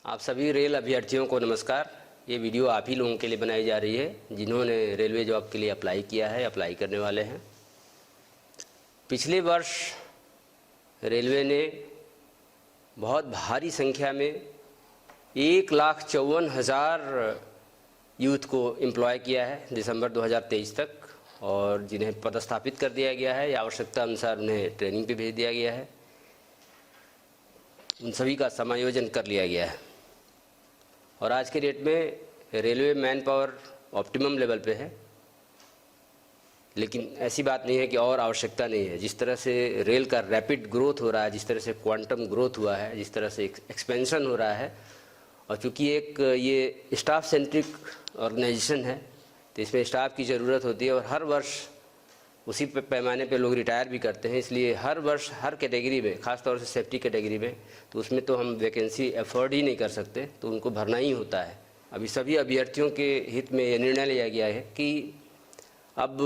आप सभी रेल अभ्यर्थियों को नमस्कार। ये वीडियो आप ही लोगों के लिए बनाई जा रही है जिन्होंने रेलवे जॉब के लिए अप्लाई किया है, अप्लाई करने वाले हैं। पिछले वर्ष रेलवे ने बहुत भारी संख्या में 1,54,000 यूथ को एम्प्लॉय किया है दिसंबर 2023 तक, और जिन्हें पदस्थापित कर दिया गया है या आवश्यकता अनुसार उन्हें ट्रेनिंग पे भेज दिया गया है। उन सभी का समायोजन कर लिया गया है और आज के डेट में railway man power optimum level पे है। लेकिन ऐसी बात नहीं है कि और आवश्यकता नहीं है। जिस तरह से रेल का रैपिड ग्रोथ हो रहा है, जिस तरह से क्वांटम ग्रोथ हुआ है, जिस तरह से एक्सपेंशन हो रहा है, और चूँकि एक ये स्टाफ सेंट्रिक ऑर्गेनाइजेशन है तो इसमें स्टाफ की ज़रूरत होती है और हर वर्ष उसी पैमाने पे लोग रिटायर भी करते हैं। इसलिए हर वर्ष हर कैटेगरी में, ख़ास तौर से सेफ्टी कैटेगरी में, तो उसमें तो हम वैकेंसी अफोर्ड ही नहीं कर सकते, तो उनको भरना ही होता है। अभी सभी अभ्यर्थियों के हित में ये निर्णय लिया गया है कि अब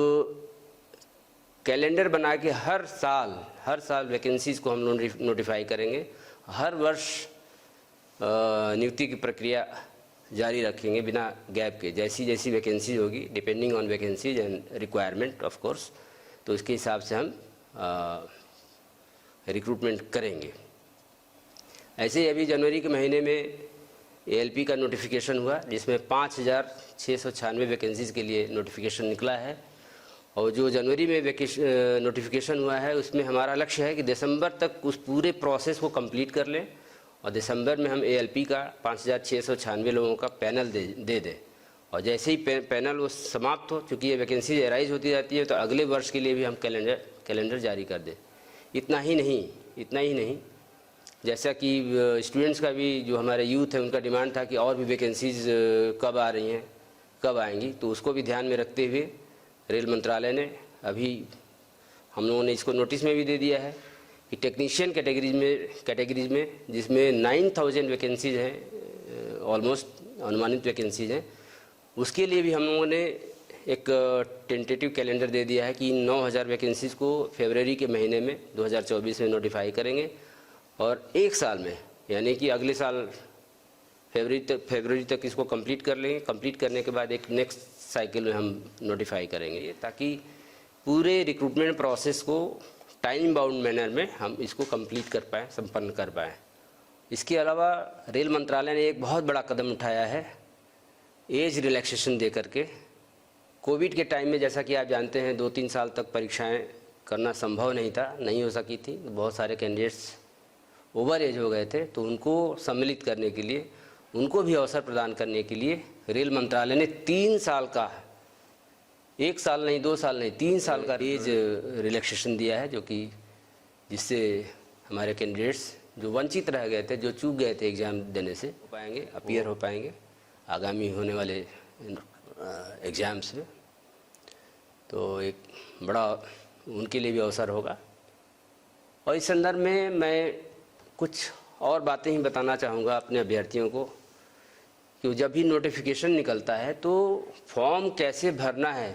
कैलेंडर बना के हर साल वैकेंसीज़ को हम नोटिफाई करेंगे। हर वर्ष नियुक्ति की प्रक्रिया जारी रखेंगे बिना गैप के। जैसी जैसी वैकेंसीज होगी, depending on vacancies and requirement of course, तो इसके हिसाब से हम रिक्रूटमेंट करेंगे। ऐसे ही अभी जनवरी के महीने में एएलपी का नोटिफिकेशन हुआ जिसमें 5,696 वैकेंसीज़ के लिए नोटिफिकेशन निकला है। और जो जनवरी में नोटिफिकेशन हुआ है उसमें हमारा लक्ष्य है कि दिसंबर तक उस पूरे प्रोसेस को कंप्लीट कर लें और दिसंबर में हम एएलपी का 5,696 लोगों का पैनल दे दें। और जैसे ही पैनल वो समाप्त हो, चूँकि ये वैकेंसी एराइज होती जाती है, तो अगले वर्ष के लिए भी हम कैलेंडर जारी कर दें। इतना ही नहीं, जैसा कि स्टूडेंट्स का भी, जो हमारे यूथ है, उनका डिमांड था कि और भी वैकेंसीज़ कब आ रही हैं, कब आएंगी, तो उसको भी ध्यान में रखते हुए रेल मंत्रालय ने अभी हम लोगों ने इसको नोटिस में भी दे दिया है कि टेक्नीशियन कैटेगरीज में जिसमें 9,000 वैकेंसीज़ हैं, ऑलमोस्ट अनुमानित वैकेंसीज़ हैं, उसके लिए भी हम लोगों ने एक टेंटेटिव कैलेंडर दे दिया है कि 9,000 वैकेंसीज़ को फरवरी के महीने में 2024 में नोटिफाई करेंगे और एक साल में, यानी कि अगले साल फरवरी तक इसको कंप्लीट कर लेंगे। कंप्लीट करने के बाद एक नेक्स्ट साइकिल में हम नोटिफाई करेंगे, ताकि पूरे रिक्रूटमेंट प्रोसेस को टाइम बाउंड मैनर में हम इसको कंप्लीट कर पाएँ, संपन्न कर पाएँ। इसके अलावा रेल मंत्रालय ने एक बहुत बड़ा कदम उठाया है एज रिलैक्सेशन दे करके। कोविड के टाइम में, जैसा कि आप जानते हैं, 2-3 साल तक परीक्षाएं करना संभव नहीं हो सकी थी। बहुत सारे कैंडिडेट्स ओवर एज हो गए थे, तो उनको सम्मिलित करने के लिए, उनको भी अवसर प्रदान करने के लिए रेल मंत्रालय ने 3 साल का, 1 साल नहीं, 2 साल नहीं, 3 साल का एज रिलैक्सेशन दिया है, जो कि जिससे हमारे कैंडिडेट्स जो वंचित रह गए थे, जो चूक गए थे एग्ज़ाम देने से, हो पाएंगे, अपीयर हो पाएंगे आगामी होने वाले एग्ज़ाम्स में। तो एक बड़ा उनके लिए भी अवसर होगा। और इस संदर्भ में मैं कुछ और बातें ही बताना चाहूँगा अपने अभ्यर्थियों को कि जब भी नोटिफिकेशन निकलता है तो फॉर्म कैसे भरना है।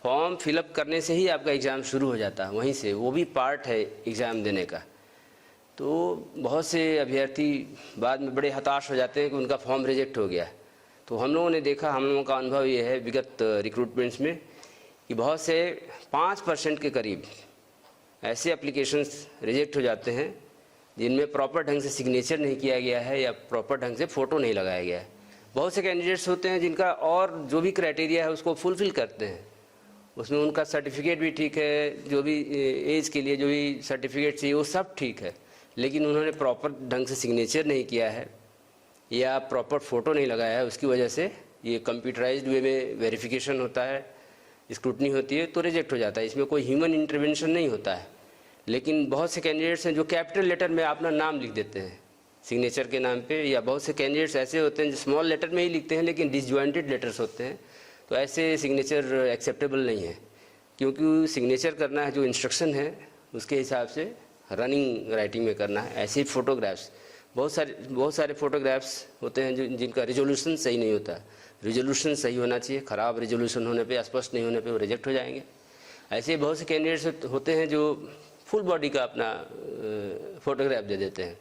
फॉर्म फिलअप करने से ही आपका एग्ज़ाम शुरू हो जाता है, वहीं से, वो भी पार्ट है एग्ज़ाम देने का। तो बहुत से अभ्यर्थी बाद में बड़े हताश हो जाते हैं कि उनका फॉर्म रिजेक्ट हो गया। तो हम लोगों ने देखा, हम लोगों का अनुभव ये है विगत रिक्रूटमेंट्स में कि बहुत से 5% के करीब ऐसे एप्लीकेशंस रिजेक्ट हो जाते हैं जिनमें प्रॉपर ढंग से सिग्नेचर नहीं किया गया है या प्रॉपर ढंग से फ़ोटो नहीं लगाया गया है। बहुत से कैंडिडेट्स होते हैं जिनका और जो भी क्राइटेरिया है उसको फुलफ़िल करते हैं, उसमें उनका सर्टिफिकेट भी ठीक है, जो भी एज के लिए जो भी सर्टिफिकेट चाहिए वो सब ठीक है, लेकिन उन्होंने प्रॉपर ढंग से सिग्नेचर नहीं किया है या प्रॉपर फ़ोटो नहीं लगाया है। उसकी वजह से ये कंप्यूटराइज्ड वे में वेरिफिकेशन होता है, स्क्रूटनी होती है, तो रिजेक्ट हो जाता है। इसमें कोई ह्यूमन इंटरवेंशन नहीं होता है। लेकिन बहुत से कैंडिडेट्स हैं जो कैपिटल लेटर में अपना नाम लिख देते हैं सिग्नेचर के नाम पे, या बहुत से कैंडिडेट्स ऐसे होते हैं जो स्मॉल लेटर में ही लिखते हैं लेकिन डिसजॉइंटेड लेटर्स होते हैं। तो ऐसे सिग्नेचर एक्सेप्टेबल नहीं है, क्योंकि सिग्नेचर करना है जो इंस्ट्रक्शन है उसके हिसाब से रनिंग राइटिंग में करना है। ऐसे ही फ़ोटोग्राफ्स, बहुत सारे फ़ोटोग्राफ्स होते हैं जिनका रिजोल्यूशन सही नहीं होता। रिजोल्यूशन सही होना चाहिए, ख़राब रिजोल्यूशन होने पे, स्पष्ट नहीं होने पे वो रिजेक्ट हो जाएंगे। ऐसे बहुत से कैंडिडेट्स होते हैं जो फुल बॉडी का अपना फ़ोटोग्राफ दे देते हैं,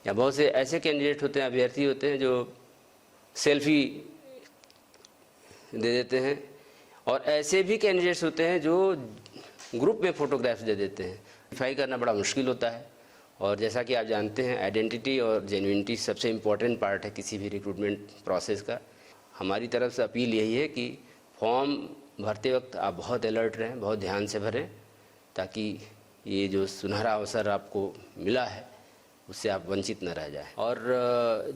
या बहुत से ऐसे कैंडिडेट होते हैं, अभ्यर्थी होते हैं जो सेल्फी दे देते हैं, और ऐसे भी कैंडिडेट्स होते हैं जो ग्रुप में फ़ोटोग्राफ्स दे देते हैं। वेरीफाई करना बड़ा मुश्किल होता है, और जैसा कि आप जानते हैं आइडेंटिटी और जेन्युइनिटी सबसे इम्पॉर्टेंट पार्ट है किसी भी रिक्रूटमेंट प्रोसेस का। हमारी तरफ से अपील यही है कि फॉर्म भरते वक्त आप बहुत अलर्ट रहें, बहुत ध्यान से भरें, ताकि ये जो सुनहरा अवसर आपको मिला है उससे आप वंचित न रह जाएं। और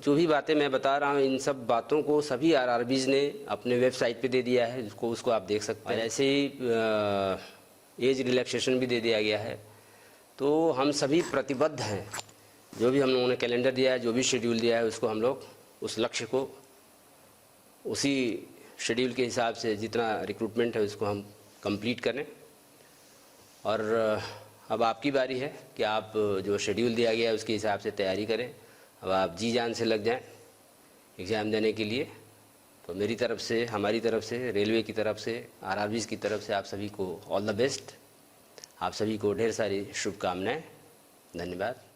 जो भी बातें मैं बता रहा हूँ, इन सब बातों को सभी आरआरबीज़ ने अपने वेबसाइट पे दे दिया है, उसको आप देख सकते हैं। और ऐसे ही एज रिलैक्सेशन भी दे दिया गया है। तो हम सभी प्रतिबद्ध हैं, जो भी हम लोगों ने कैलेंडर दिया है, जो भी शेड्यूल दिया है, उसको हम लोग उस लक्ष्य को उसी शेड्यूल के हिसाब से जितना रिक्रूटमेंट है उसको हम कंप्लीट करें। और अब आपकी बारी है कि आप जो शेड्यूल दिया गया है उसके हिसाब से तैयारी करें। अब आप जी जान से लग जाएं एग्ज़ाम देने के लिए। तो मेरी तरफ से, हमारी तरफ से, रेलवे की तरफ से, आरआरबीज़ की तरफ से आप सभी को ऑल द बेस्ट। आप सभी को ढेर सारी शुभकामनाएं। धन्यवाद।